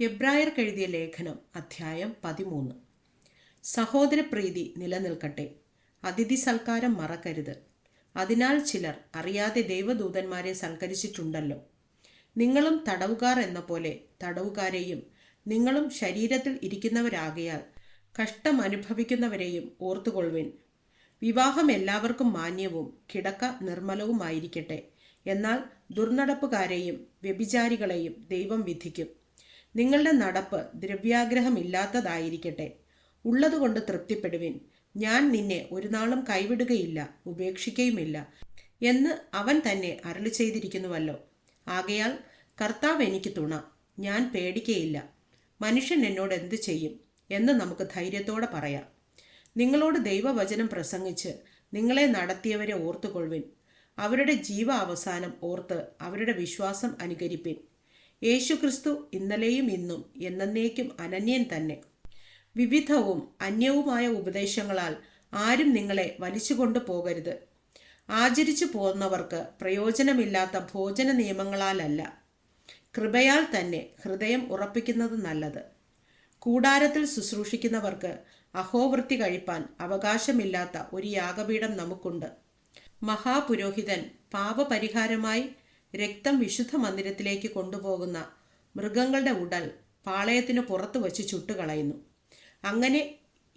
എബ്രായർക്കെഴുതിയ ലേഖനം അധ്യായം 13. സഹോദരപ്രീതി നിലനിൽക്കട്ടെ. അതിഥി സൽക്കാരം മറക്കരുത്. അതിനാൽ ചിലർ അറിയാതെ ദൈവദൂതന്മാരെ സൽക്കരിച്ചിട്ടുണ്ടല്ലോ. നിങ്ങളും തടവുകാർ എന്ന പോലെ തടവുകാരെയും നിങ്ങളും ശരീരത്തിൽ ഇരിക്കുന്നവരാകയാൽ കഷ്ടം അനുഭവിക്കുന്നവരെയും ഓർത്തുകൊള്ളുവിൻ. വിവാഹം എല്ലാവർക്കും മാന്യവും കിടക്ക നിർമ്മലവുമായിരിക്കട്ടെ. എന്നാൽ ദുർനടപ്പുകാരെയും വ്യഭിചാരികളെയും ദൈവം വിധിക്കും. നിങ്ങളുടെ നടപ്പ് ദ്രവ്യാഗ്രഹമില്ലാത്തതായിരിക്കട്ടെ. ഉള്ളതുകൊണ്ട് തൃപ്തിപ്പെടുവിൻ. ഞാൻ നിന്നെ ഒരു നാളും കൈവിടുകയില്ല, ഉപേക്ഷിക്കുകയുമില്ല എന്ന് അവൻ തന്നെ അരുളി ചെയ്തിരിക്കുന്നുവല്ലോ. ആകയാൽ കർത്താവ് എനിക്ക് തുണ, ഞാൻ പേടിക്കയില്ല. മനുഷ്യൻ എന്നോട് എന്തു ചെയ്യും എന്ന് നമുക്ക് ധൈര്യത്തോടെ പറയാം. നിങ്ങളോട് ദൈവവചനം പ്രസംഗിച്ച് നിങ്ങളെ നടത്തിയവരെ ഓർത്തുകൊള്ളുവിൻ. അവരുടെ ജീവാവസാനം ഓർത്ത് അവരുടെ വിശ്വാസം അനുകരിപ്പിൻ. യേശുക്രിസ്തു ഇന്നലെയും ഇന്നും എന്നേക്കും അനന്യൻ തന്നെ. വിവിധവും അന്യവുമായ ഉപദേശങ്ങളാൽ ആരും നിങ്ങളെ വലിച്ചുകൊണ്ടു പോകരുത്. ആചരിച്ചു പോന്നവർക്ക് പ്രയോജനമില്ലാത്ത ഭോജന നിയമങ്ങളാലല്ല, കൃപയാൽ തന്നെ ഹൃദയം ഉറപ്പിക്കുന്നത് നല്ലത്. കൂടാരത്തിൽ ശുശ്രൂഷിക്കുന്നവർക്ക് അഹോവൃത്തി കഴിപ്പാൻ അവകാശമില്ലാത്ത ഒരു യാഗപീഠം നമുക്കുണ്ട്. മഹാപുരോഹിതൻ പാപപരിഹാരമായി രക്തം വിശുദ്ധ മന്ദിരത്തിലേക്ക് കൊണ്ടുപോകുന്ന മൃഗങ്ങളുടെ ഉടൽ പാളയത്തിനു പുറത്തു വച്ച് ചുട്ടുകളയുന്നു. അങ്ങനെ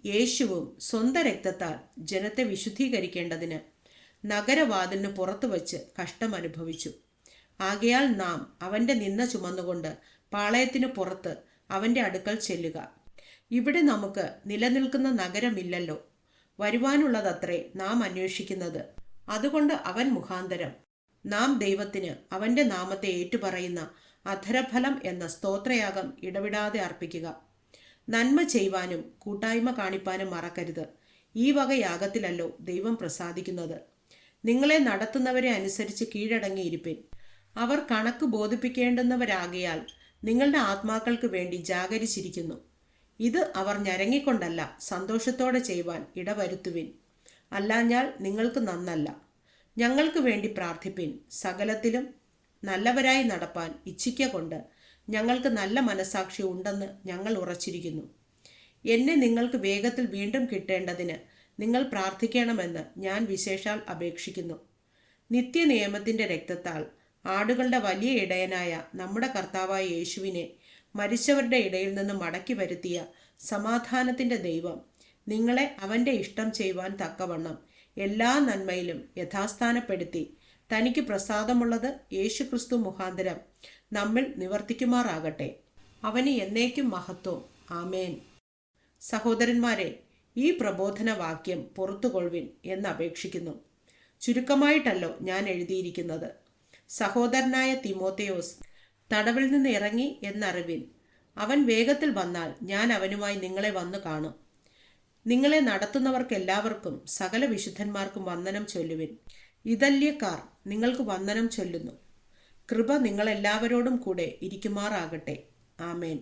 യേശുവും സ്വന്തം രക്തത്താൽ ജനത്തെ വിശുദ്ധീകരിക്കേണ്ടതിന് നഗരവാതിലിന് പുറത്തു വച്ച് കഷ്ടം അനുഭവിച്ചു. ആകയാൽ നാം അവന്റെ നിന്ന ചുമന്നുകൊണ്ട് പാളയത്തിനു പുറത്ത് അവന്റെ അടുക്കൽ ചെല്ലുക. ഇവിടെ നമുക്ക് നിലനിൽക്കുന്ന നഗരമില്ലല്ലോ, വരുവാനുള്ളതത്രേ നാം അന്വേഷിക്കുന്നത്. അതുകൊണ്ട് അവൻ മുഖാന്തരം നാം ദൈവത്തിന് അവന്റെ നാമത്തെ ഏറ്റുപറയുന്ന അധരഫലം എന്ന സ്തോത്രയാഗം ഇടവിടാതെ അർപ്പിക്കുക. നന്മ ചെയ്യുവാനും കൂട്ടായ്മ കാണിപ്പാനും മറക്കരുത്. ഈ വക യാഗത്തിലല്ലോ ദൈവം പ്രസാദിക്കുന്നത്. നിങ്ങളെ നടത്തുന്നവരെ അനുസരിച്ച് കീഴടങ്ങിയിരിപ്പിൻ. അവർ കണക്ക് ബോധിപ്പിക്കേണ്ടുന്നവരാകയാൽ നിങ്ങളുടെ ആത്മാക്കൾക്ക് വേണ്ടി ജാഗരിച്ചിരിക്കുന്നു. ഇത് അവർ ഞരങ്ങിക്കൊണ്ടല്ല, സന്തോഷത്തോടെ ചെയ്യുവാൻ ഇടവരുത്തുവിൻ. അല്ലാഞ്ഞാൽ നിങ്ങൾക്ക് നന്നല്ല. ഞങ്ങൾക്ക് വേണ്ടി പ്രാർത്ഥിപ്പിൻ. സകലത്തിലും നല്ലവരായി നടപ്പാൻ ഇച്ഛിക്കൊണ്ട് ഞങ്ങൾക്ക് നല്ല മനസാക്ഷി ഉണ്ടെന്ന് ഞങ്ങൾ ഉറച്ചിരിക്കുന്നു. എന്നെ നിങ്ങൾക്ക് വേഗത്തിൽ വീണ്ടും കിട്ടേണ്ടതിന് നിങ്ങൾ പ്രാർത്ഥിക്കണമെന്ന് ഞാൻ വിശേഷാൽ അപേക്ഷിക്കുന്നു. നിത്യനിയമത്തിന്റെ രക്തത്താൽ ആടുകളുടെ വലിയ ഇടയനായ നമ്മുടെ കർത്താവായ യേശുവിനെ മരിച്ചവരുടെ ഇടയിൽ നിന്ന് മടക്കി വരുത്തിയ സമാധാനത്തിന്റെ ദൈവം നിങ്ങളെ അവന്റെ ഇഷ്ടം ചെയ്യുവാൻ തക്കവണ്ണം എല്ലാ നന്മയിലും യഥാസ്ഥാനപ്പെടുത്തി തനിക്ക് പ്രസാദമുള്ളത് യേശുക്രിസ്തു മുഖാന്തരം നമ്മിൽ നിവർത്തിക്കുമാറാകട്ടെ. അവന് എന്നേക്കും മഹത്വം. ആമേൻ. സഹോദരന്മാരെ, ഈ പ്രബോധന വാക്യം പൊറുത്തുകൊള്ളുവിൻ എന്ന് അപേക്ഷിക്കുന്നു. ചുരുക്കമായിട്ടല്ലോ ഞാൻ എഴുതിയിരിക്കുന്നത്. സഹോദരനായ തിമോഥെയോസ് തടവിൽ നിന്ന് ഇറങ്ങി എന്നറിവിൻ. അവൻ വേഗത്തിൽ വന്നാൽ ഞാൻ അവനുമായി നിങ്ങളെ വന്നു കാണും. നിങ്ങളെ നടത്തുന്നവർക്ക് എല്ലാവർക്കും സകല വിശുദ്ധന്മാർക്കും വന്ദനം ചൊല്ലുവിൻ. ഇതല്യക്കാർ നിങ്ങൾക്ക് വന്ദനം ചൊല്ലുന്നു. കൃപ നിങ്ങളെല്ലാവരോടും കൂടെ ഇരിക്കുമാറാകട്ടെ. ആമേൻ.